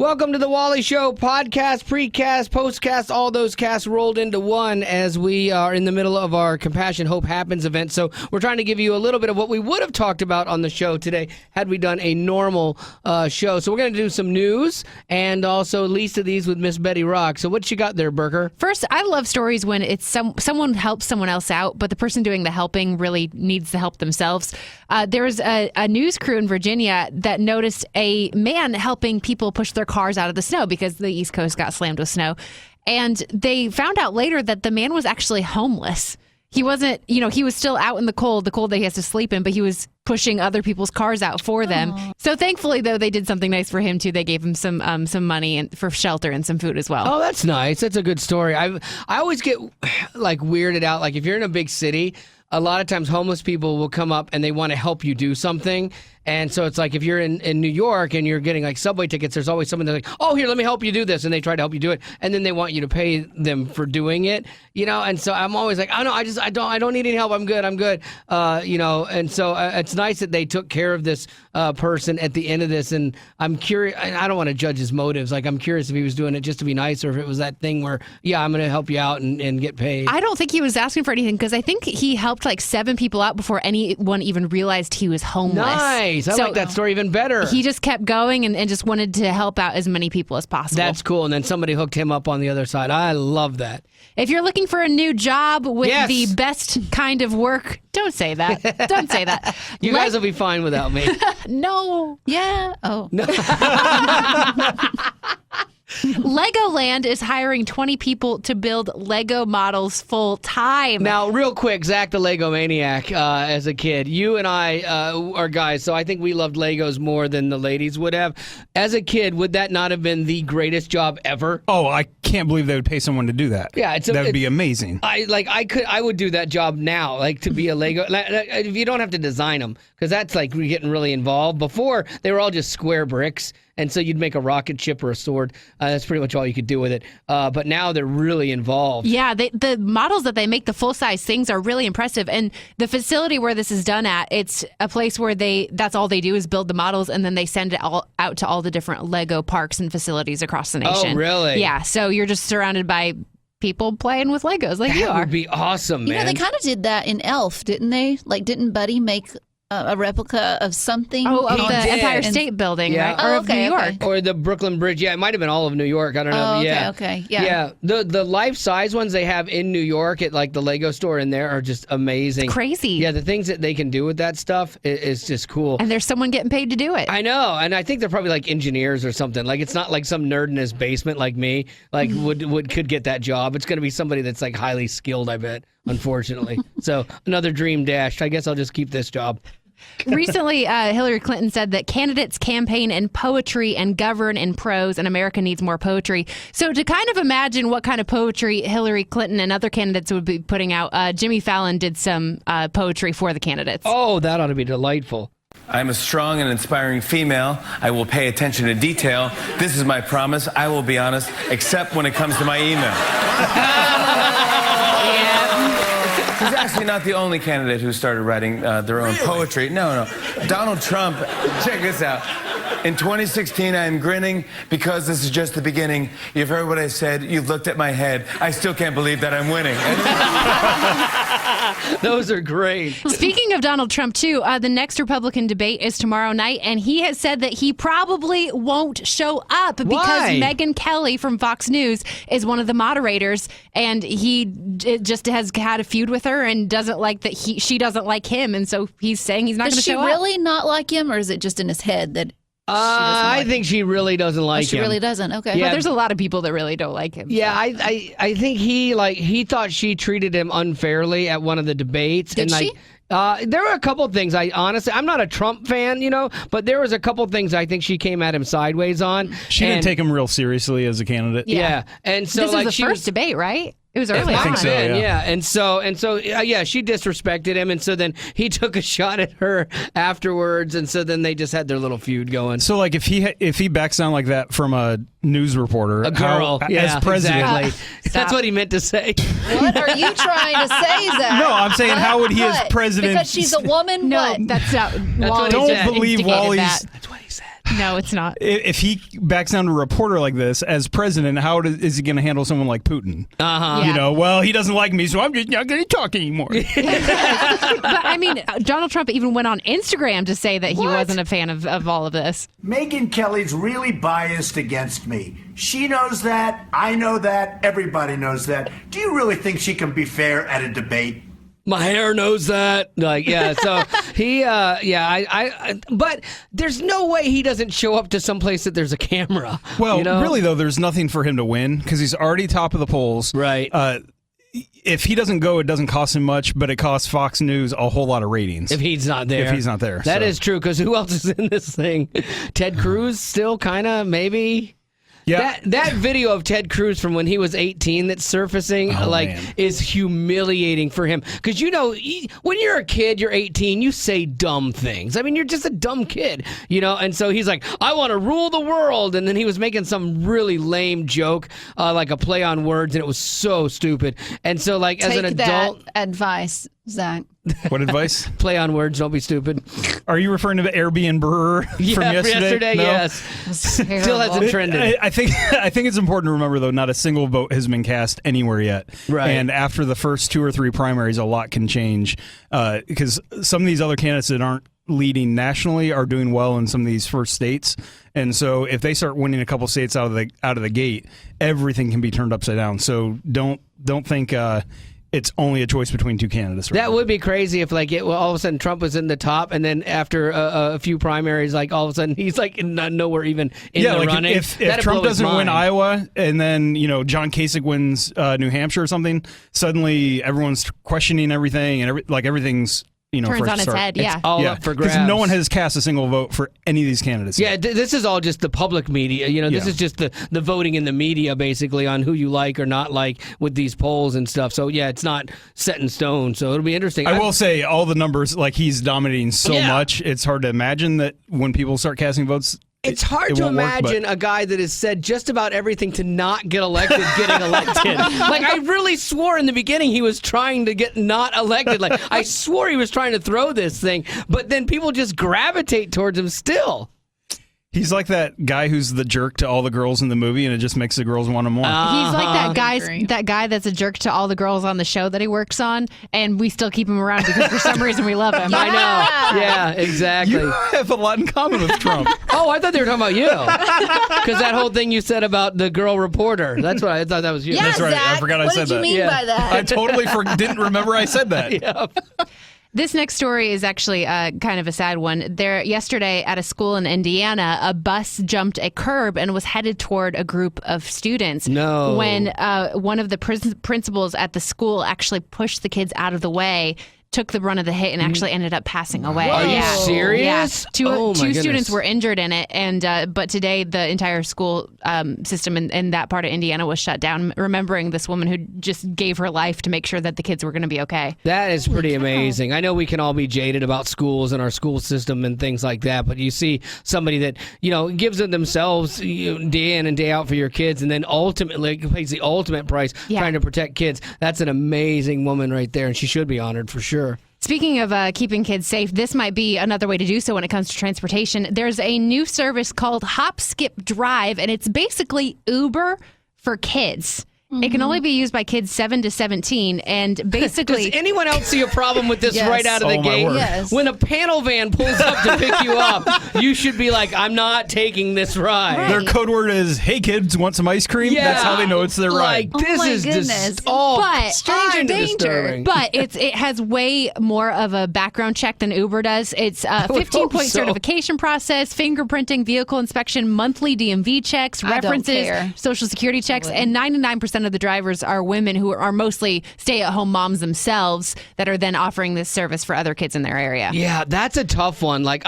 Welcome to the Wally Show podcast, precast, postcast, all those casts rolled into one as we are in the middle of our Compassion Hope Happens event. So we're trying to give you a little bit of what we would have talked about on the show today had we done a normal show. So we're going to do some news and also least of these with Miss Betty Rock. So what you got there, Burker? First, I love stories when it's someone helps someone else out, but the person doing the helping really needs the help themselves. There was a news crew in Virginia that noticed a man helping people push their cars out of the snow because the East Coast got slammed with snow. And they found out later that the man was actually homeless. He wasn't, he was still out in the cold that he has to sleep in, but he was pushing other people's cars out for them. So thankfully, though, they did something nice for him, too. They gave him some money and for shelter and some food as well. Oh, that's nice. That's a good story. I always get weirded out. Like if you're in a big city, a lot of times homeless people will come up and they want to help you do something. And so it's like if you're in New York and you're getting subway tickets, there's always someone that's like, oh, here, let me help you do this. And they try to help you do it. And then they want you to pay them for doing it, And so I'm always like, oh, no, I don't need any help. I'm good. And so it's nice that they took care of this person at the end of this. And I'm curious. I don't want to judge his motives. I'm curious if he was doing it just to be nice or if it was that thing where, I'm going to help you out and get paid. I don't think he was asking for anything because I think he helped 7 people out before anyone even realized he was homeless. Nice. I like that story even better. He just kept going and just wanted to help out as many people as possible. That's cool. And then somebody hooked him up on the other side. I love that. If you're looking for a new job with the best kind of work, don't say that. Don't say that. You guys will be fine without me. No. Yeah. Oh. No. Legoland is hiring 20 people to build Lego models full time. Now, real quick, Zach the Lego Maniac, as a kid, you and I are guys, so I think we loved Legos more than the ladies would have. As a kid, would that not have been the greatest job ever? Oh, I can't believe they would pay someone to do that. Yeah, that would be amazing. I would do that job now, to be a Lego. If you don't have to design them, because that's we're getting really involved. Before, they were all just square bricks. And so you'd make a rocket ship or a sword. That's pretty much all you could do with it. But now they're really involved. Yeah, the models that they make, the full-size things, are really impressive. And the facility where this is done at, it's a place where that's all they do is build the models, and then they send it all out to all the different Lego parks and facilities across the nation. Oh, really? Yeah, so you're just surrounded by people playing with Legos like you are. That would be awesome, man. They kind of did that in Elf, didn't they? Didn't Buddy make a replica of something? Oh, of the Empire State Building, right? Or of New York. Or the Brooklyn Bridge. Yeah, it might have been all of New York. I don't know. Oh, okay. Yeah. The life-size ones they have in New York at the Lego store in there are just amazing. It's crazy. Yeah, the things that they can do with that stuff is just cool. And there's someone getting paid to do it. I know, and I think they're probably engineers or something. It's not like some nerd in his basement like me could get that job. It's going to be somebody that's highly skilled, I bet, unfortunately. So another dream dashed. I guess I'll just keep this job. Recently, Hillary Clinton said that candidates campaign in poetry and govern in prose, and America needs more poetry. So to kind of imagine what kind of poetry Hillary Clinton and other candidates would be putting out, Jimmy Fallon did some poetry for the candidates. Oh, that ought to be delightful. I'm a strong and inspiring female. I will pay attention to detail. This is my promise. I will be honest, except when it comes to my email. He's actually not the only candidate who started writing their own poetry. No. Donald Trump, check this out. In 2016, I am grinning because this is just the beginning. You've heard what I said. You've looked at my head. I still can't believe that I'm winning. Those are great. Speaking of Donald Trump, too, the next Republican debate is tomorrow night, and he has said that he probably won't show up because Megyn Kelly from Fox News is one of the moderators, and he just has had a feud with her and doesn't like that she doesn't like him, and so he's saying he's not going to show up. Does she really not like him, or is it just in his head that... I think she really doesn't like him. She really doesn't? Okay. Yeah. Well, there's a lot of people that really don't like him. Yeah, so. I think he thought she treated him unfairly at one of the debates. Did she? There were a couple of things. I'm not a Trump fan, but there was a couple of things I think she came at him sideways on. She didn't take him real seriously as a candidate. Yeah. And so this was the first debate, right? It was early I think on. so, yeah. And so, she disrespected him, and so then he took a shot at her afterwards, and so then they just had their little feud going. So, if he backs down like that from a news reporter, a girl, as president, exactly. That's what he meant to say. What are you trying to say, Zach? No, I'm saying how would he as president? Because she's a woman. No, what? that's not. That's what he Don't said. believe Wally's. That's what he said. No, it's not. If he backs down to a reporter like this as president, how is he going to handle someone like Putin? Uh-huh. Yeah. You know, well, he doesn't like me, so I'm just not going to talk anymore. But I mean, Donald Trump even went on Instagram to say that he wasn't a fan of all of this. Megyn Kelly's really biased against me. She knows that. I know that. Everybody knows that. Do you really think she can be fair at a debate? My hair knows that. Like, yeah, so he, but there's no way he doesn't show up to some place that there's a camera. Well, you know? really, though, there's nothing for him to win because he's already top of the polls. Right. If he doesn't go, it doesn't cost him much, but it costs Fox News a whole lot of ratings. If he's not there. If he's not there. That is true, because who else is in this thing? Ted Cruz still kind of, maybe? Yeah. That video of Ted Cruz from when he was 18 that's surfacing, man. is humiliating for him. Because, you know, when you're a kid, you're 18, you say dumb things. I mean, you're just a dumb kid, you know? And so he's like, I want to rule the world. And then he was making some really lame joke, like a play on words, and it was so stupid. And so, like, as an adult... that advice, Zach. What advice? Play on words, don't be stupid. Are you referring to the Airbnb from yesterday? No? Yes. Still hasn't trended. I think it's important to remember, though, not a single vote has been cast anywhere yet. Right. And after the first 2 or 3 primaries, a lot can change because some of these other candidates that aren't leading nationally are doing well in some of these first states. And so if they start winning a couple states out of the gate, everything can be turned upside down. So don't think it's only a choice between 2 candidates. That would be crazy if, like, all of a sudden Trump was in the top, and then after a few primaries, like, all of a sudden he's like nowhere even in the running. If Trump doesn't win Iowa, and then John Kasich wins New Hampshire or something, suddenly everyone's questioning everything, and everything's Turns fresh on its start. head, yeah. It's all up for grabs. Because no one has cast a single vote for any of these candidates. Yeah, this is all just the public media. This is just the voting in the media, basically, on who you like or not like with these polls and stuff. So, yeah, it's not set in stone. So it'll be interesting. I will say all the numbers, like, he's dominating so much, it's hard to imagine that when people start casting votes, it's hard to imagine a guy that has said just about everything to not get elected getting elected. Like, I really swore in the beginning he was trying to get not elected. Like, I swore he was trying to throw this thing, but then people just gravitate towards him still. He's like that guy who's the jerk to all the girls in the movie, and it just makes the girls want him more. He's like that guy that's a jerk to all the girls on the show that he works on, and we still keep him around because for some reason we love him. I know. Yeah, exactly. You have a lot in common with Trump. Oh, I thought they were talking about you. Because that whole thing you said about the girl reporter. That's what I thought that was you. Yeah, That's right. Zach, I forgot I said What did that. you mean by that? I totally didn't remember I said that. Yep. This next story is actually kind of a sad one. Yesterday at a school in Indiana, a bus jumped a curb and was headed toward a group of students. No. When one of the principals at the school actually pushed the kids out of the way, took the brunt of the hit, and actually ended up passing away. Are you Yeah. serious? Yeah. Oh, my Two goodness. students were injured in it, and but today the entire school system in that part of Indiana was shut down, remembering this woman who just gave her life to make sure that the kids were going to be okay. That is pretty amazing. I know we can all be jaded about schools and our school system and things like that, but you see somebody that, gives of themselves day in and day out for your kids, and then ultimately pays the ultimate price trying to protect kids. That's an amazing woman right there, and she should be honored for sure. Speaking of keeping kids safe, this might be another way to do so when it comes to transportation. There's a new service called Hop, Skip, Drive, and it's basically Uber for kids. It can only be used by kids 7 to 17, and basically... Does anyone else see a problem with this right out of the gate? Yes. When a panel van pulls up to pick you up, you should be like, I'm not taking this ride. Their code word is, hey, kids, want some ice cream? Yeah. That's how they know it's their ride. Like, this my is goodness. just all But- Stranger kind of danger. disturbing. But it has way more of a background check than Uber does. It's a would 15-point hope so. certification process, fingerprinting, vehicle inspection, monthly DMV checks, I don't references, care. social security checks, and 99% of the drivers are women who are mostly stay-at-home moms themselves that are then offering this service for other kids in their area. Yeah, that's a tough one. Like,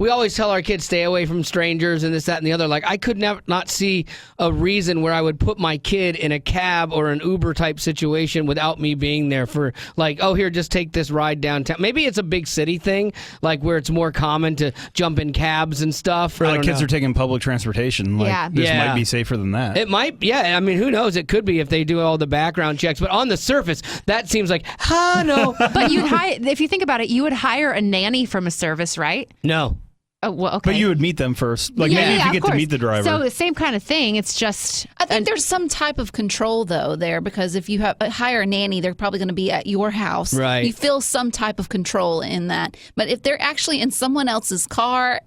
we always tell our kids stay away from strangers and this, that, and the other. Like, I could not see a reason where I would put my kid in a cab or an Uber type situation without me being there for, like, oh, here, just take this ride downtown. Maybe it's a big city thing, like where it's more common to jump in cabs and stuff. Or like kids are taking public transportation. Like, this Yeah. might be safer than that. It might, yeah. I mean, who knows? It could be if they do all the background checks. But on the surface, that seems like, no. But if you think about it, you would hire a nanny from a service, right? No. Oh, well, okay. But you would meet them first. Like maybe if you of get to course. meet the driver. So same kind of thing. It's just. I think there's some type of control though there, because if you hire a nanny, they're probably going to be at your house. Right. You feel some type of control in that. But if they're actually in someone else's car,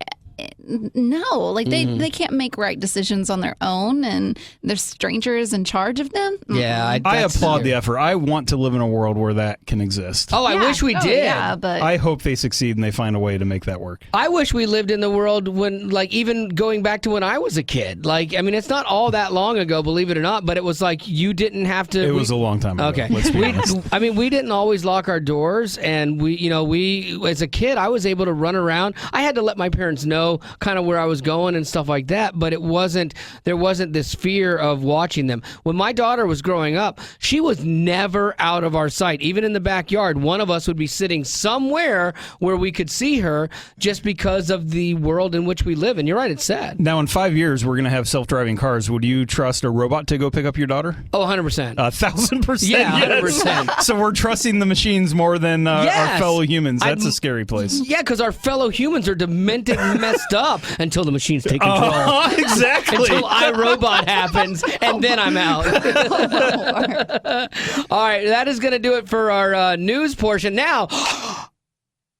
no, like they can't make right decisions on their own, and there's strangers in charge of them. Yeah, I applaud the effort. I want to live in a world where that can exist. Oh, I wish we did. Yeah, but I hope they succeed and they find a way to make that work. I wish we lived in the world when, like, even going back to when I was a kid. Like, I mean, it's not all that long ago, believe it or not, but it was like you didn't have to. It was a long time ago. Okay. Let's be honest. I mean, we didn't always lock our doors, and we as a kid, I was able to run around. I had to let my parents know kind of where I was going and stuff like that, but there wasn't this fear of watching them. When my daughter was growing up, she was never out of our sight. Even in the backyard, one of us would be sitting somewhere where we could see her, just because of the world in which we live. And you're right, it's sad. Now, in 5 years, we're going to have self-driving cars. Would you trust a robot to go pick up your daughter? Oh, 100%. 1,000%. Yeah, yes. 100%. So we're trusting the machines more than our Yes. fellow humans. That's a scary place. Yeah, because our fellow humans are demented and messed up until the machines take control. Exactly. Until iRobot happens, and then I'm out. All right, that is going to do it for our news portion. Now,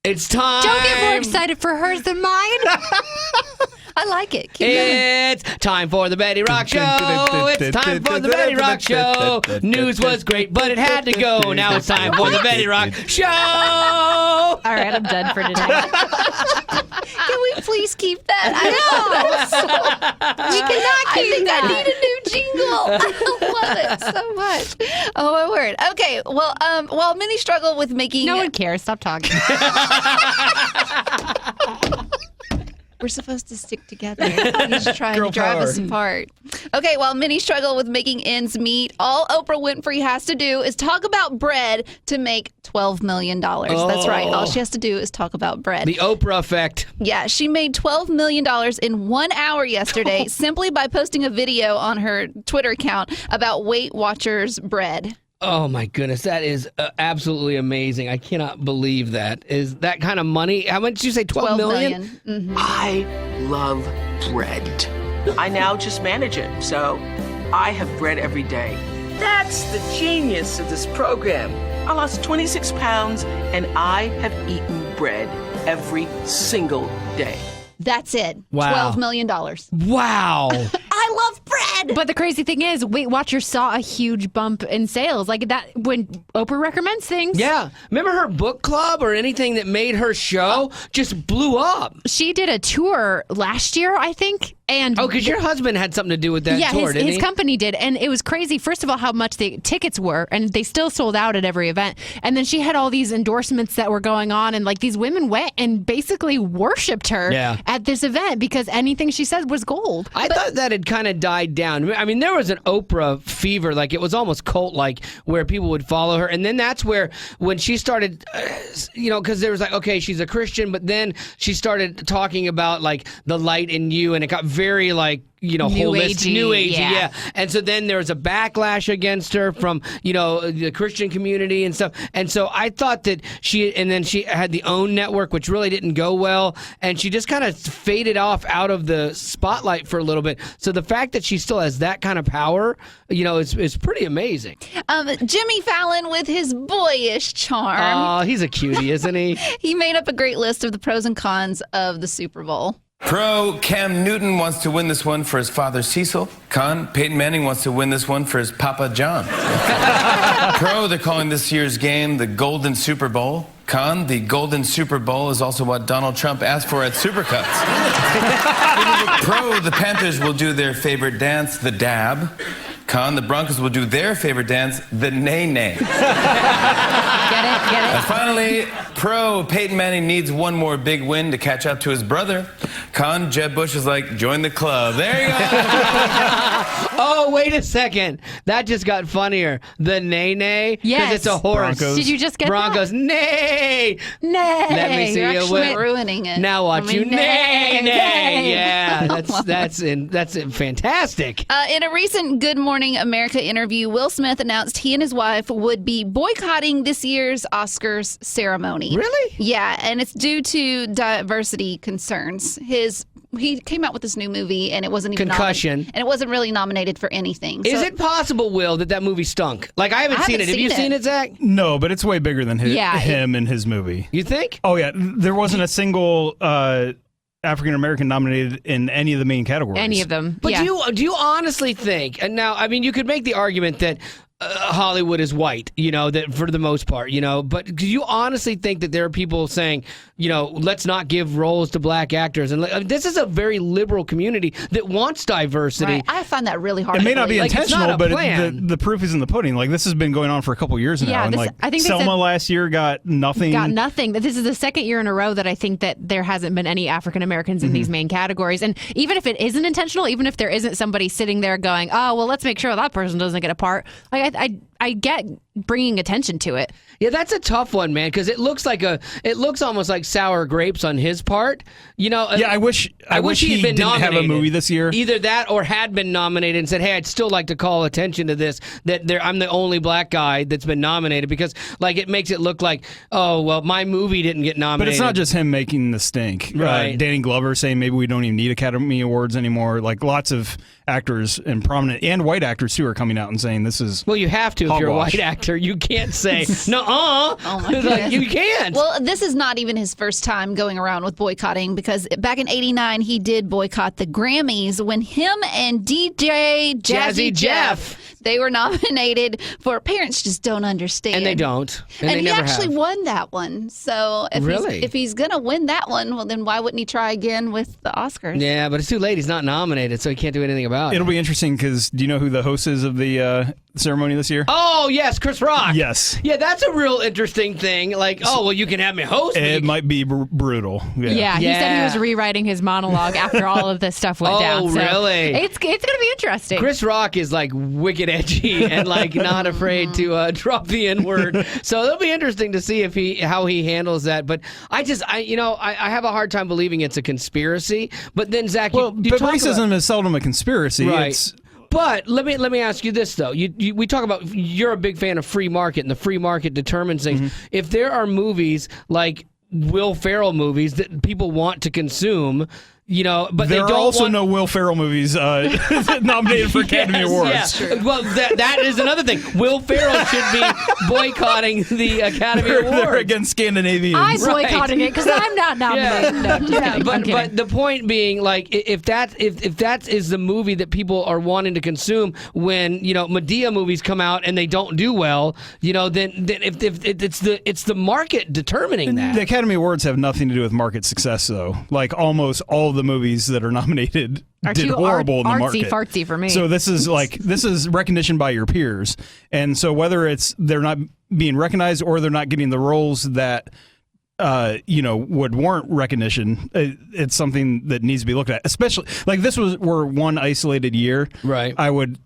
it's time. Don't get more excited for hers than mine. I like it. Keep going. It's time for the Betty Rock Show. It's time for the Betty Rock Show. News was great, but it had to go. Now it's time for the Betty Rock Show. All right, I'm done for today. Can we please keep that? I know. We cannot keep that. I need a new jingle. I love it so much. Oh, my word. Okay, well, while many struggle with making... No one cares. Stop talking. We're supposed to stick together. He's trying to drive us apart. Okay, while many struggle with making ends meet, all Oprah Winfrey has to do is talk about bread to make $12 million. That's right. All she has to do is talk about bread. The Oprah effect. Yeah, she made $12 million in 1 hour yesterday simply by posting a video on her Twitter account about Weight Watchers bread. Oh, my goodness. That is absolutely amazing. I cannot believe that. Is that kind of money? How much did you say? 12 million? Mm-hmm. I love bread. I now just manage it, so I have bread every day. That's the genius of this program. I lost 26 pounds, and I have eaten bread every single day. That's it. Wow. $12 million. Wow. I love bread. But the crazy thing is, Weight Watchers saw a huge bump in sales. Like that, when Oprah recommends things. Yeah. Remember her book club or anything that made her show just blew up? She did a tour last year, I think. And Oh, because your husband had something to do with that tour, didn't his he? company did. And it was crazy, first of all, how much the tickets were. And they still sold out at every event. And then she had all these endorsements that were going on. And like these women went and basically worshipped her at this event because anything she said was gold. I thought that had kind of died down. I mean, there was an Oprah fever, like it was almost cult-like, where people would follow her. And then that's where, when she started, because there was like, okay, she's a Christian, but then she started talking about like the light in you, and it got very like, holistic, new agey, yeah. And so then there was a backlash against her from, the Christian community and stuff. And so I thought that she had the OWN network, which really didn't go well. And she just kind of faded off out of the spotlight for a little bit. So the fact that she still has that kind of power, is pretty amazing. Jimmy Fallon with his boyish charm. Oh, he's a cutie, isn't he? He made up a great list of the pros and cons of the Super Bowl. Pro, Cam Newton wants to win this one for his father Cecil. Con, Peyton Manning wants to win this one for his Papa John. Pro, they're calling this year's game the Golden Super Bowl. Con, the Golden Super Bowl is also what Donald Trump asked for at Supercuts. Pro, the Panthers will do their favorite dance, the dab. Con, the Broncos will do their favorite dance, the nay-nay. Get it? And finally, pro, Peyton Manning needs one more big win to catch up to his brother. Con, Jeb Bush is like, join the club. There you go. Oh, wait a second. That just got funnier. The nay-nay? Yes. Because it's a horse. Broncos. Did you just get Broncos, nay! Nay. Let me see You're you actually win. ruining it. Now watch you nay, nay. nay. Yeah, that's fantastic. In a recent Good Morning America interview, Will Smith announced he and his wife would be boycotting this year's year's Oscars ceremony. Really? Yeah, and it's due to diversity concerns. He came out with this new movie, and it wasn't even Concussion. and it wasn't really nominated for anything. Is So- it possible, Will, that movie stunk? Like, I haven't seen it. Have you seen it, Zach? No, but it's way bigger than Yeah, him and his movie. You think? Oh yeah, there wasn't a single African American nominated in any of the main categories. Any of them. But yeah. do you honestly think? And now, I mean, you could make the argument that Hollywood is white, that for the most part, But do you honestly think that there are people saying, let's not give roles to black actors? And this is a very liberal community that wants diversity. Right. I find that really hard. It may to not be believe. Like, it's not intentional, a but plan. the proof is in the pudding. Like, this has been going on for a couple years now. Yeah, and I think they Selma said- last year got nothing. Got nothing. This is the second year in a row that I think that there hasn't been any African Americans in these main categories. And even if it isn't intentional, even if there isn't somebody sitting there going, oh, well, let's make sure that person doesn't get a part. Like, I get bringing attention to it. Yeah, that's a tough one, man, because it looks almost like sour grapes on his part. Yeah, I wish he been didn't have a nominated. movie this year. Either that or had been nominated and said, hey, I'd still like to call attention to this, that I'm the only black guy that's been nominated, because it makes it look like, oh, well, my movie didn't get But nominated. it's not just him making the stink. Right. Danny Glover saying maybe we don't even need Academy Awards anymore. Like, lots of actors and prominent and white actors too are coming out and saying this is. Well, you have to if you're a Hogwash. white actor. You can't say, nuh-uh. Oh my goodness. You can't. Well, this is not even his first time going around with boycotting, because back in '89 he did boycott the Grammys when him and DJ Jazzy Jeff, they were nominated for Parents Just Don't Understand. And they don't. And they he never actually have. won that one. So if he's going to win that one, well, then why wouldn't he try again with the Oscars? Yeah, but it's too late. He's not nominated, so he can't do anything about it. It'll be interesting because do you know who the host is of the ceremony this year? Oh, yes, Chris Rock. Yes. Yeah, that's a real interesting thing. Like, oh, well, you can have me host. but It you- might be brutal. Yeah, he said he Yeah. was rewriting his monologue after all of this stuff went down. So really? It's going to be interesting. Chris Rock is like wicked edgy and like not afraid to drop the N word. So it'll be interesting to see how he handles that. But I have a hard time believing it's a conspiracy. But then Zach, Well, you but talk racism about, is seldom a conspiracy. right? It's, But let me ask you this though. We talk about you're a big fan of free market, and the free market determines things. Mm-hmm. If there are movies like Will Ferrell movies that people want to consume, but there they are don't also want. no Will Ferrell movies nominated for Academy Yes, Awards. yeah. Well, that is another thing. Will Ferrell should be boycotting the Academy They're Awards. against Scandinavians. I'm boycotting it because I'm not nominated. Yeah, No, just kidding. I'm but kidding. the point being, like, if that is the movie that people are wanting to consume when Medea movies come out and they don't do well, then if it's the market determining that. The Academy Awards have nothing to do with market success, though. Like, almost all of the movies that are nominated Are did too horrible in the market. artsy-fartsy for me. So this is recognition by your peers, and so whether it's they're not being recognized or they're not getting the roles that would warrant recognition, it's something that needs to be looked at. Especially like this were one isolated year, Right. I would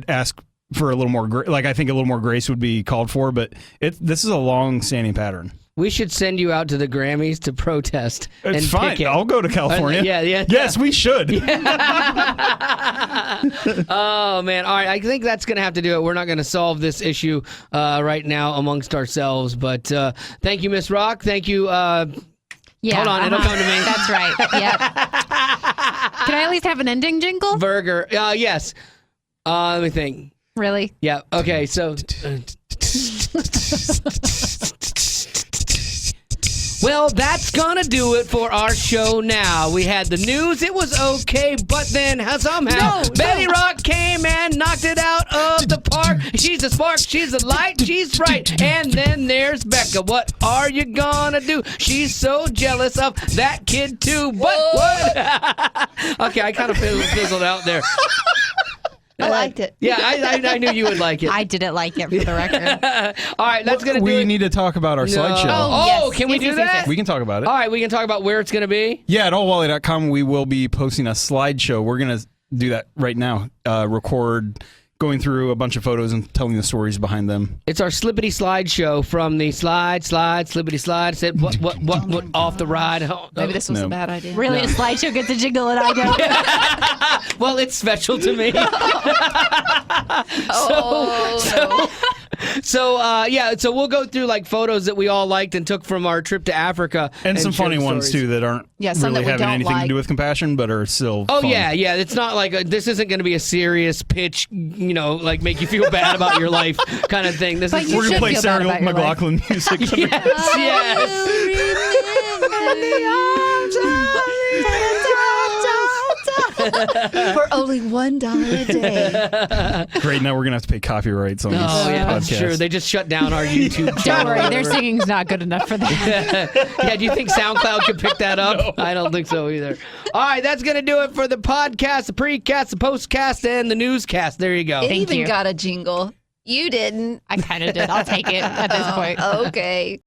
ask for a little more. I think a little more grace would be called for, but this is a long-standing pattern. We should send you out to the Grammys to protest. It's and fine. picket. I'll go to California. Yeah. Yes, we should. Oh, man. All right. I think that's going to have to do it. We're not going to solve this issue right now amongst ourselves. But thank you, Miss Rock. Thank you. Yeah, hold on. It'll come to me. That's right. Yep. Can I at least have an ending jingle? Burger. Yes. Let me think. Really? Yeah. Okay. So. Well, that's gonna do it for our show now. We had the news, it was okay, but then somehow Betty Rock came and knocked it out of the park. She's a spark, she's a light, she's bright. And then there's Becca. What are you gonna do? She's so jealous of that kid too. But what? Okay, I kind of fizzled out there. I liked it. Yeah, I knew you would like it. I didn't like it, for the record. All right, that's gonna do We it. need to talk about our slideshow. Oh, yes. can we Yes, do yes, that? yes. We can talk about it. All right, we can talk about where it's going to be. Yeah, at allwally.com, we will be posting a slideshow. We're going to do that right now. Record going through a bunch of photos and telling the stories behind them. It's our Slippity Slide show from the Slippity Slide. Said what off the ride. Maybe this was No. a bad idea. Really, a slideshow gets a jingle and I don't. Well, it's special to me. Oh, no. So we'll go through like photos that we all liked and took from our trip to Africa, And some share funny the ones stories. too that aren't some that really we having don't anything to like. do with compassion, but are still. Oh fun. yeah. It's not like this isn't going to be a serious pitch, like make you feel bad about your life kind of thing. This But is you We're gonna should play feel Sarah bad about your life. McLachlan music. yes. For only $1 a day. Great. Now we're gonna have to pay copyrights on this Oh yeah, podcast. that's true. They just shut down our YouTube Don't channel. worry, their singing's not good enough for that. Yeah, do you think SoundCloud could pick that up? I don't think so either. All right, that's going to do it for the podcast, the precast, the postcast, and the newscast. There you go. It Thank even you. got a jingle. You didn't. I kind of did. I'll take it at this point. Okay.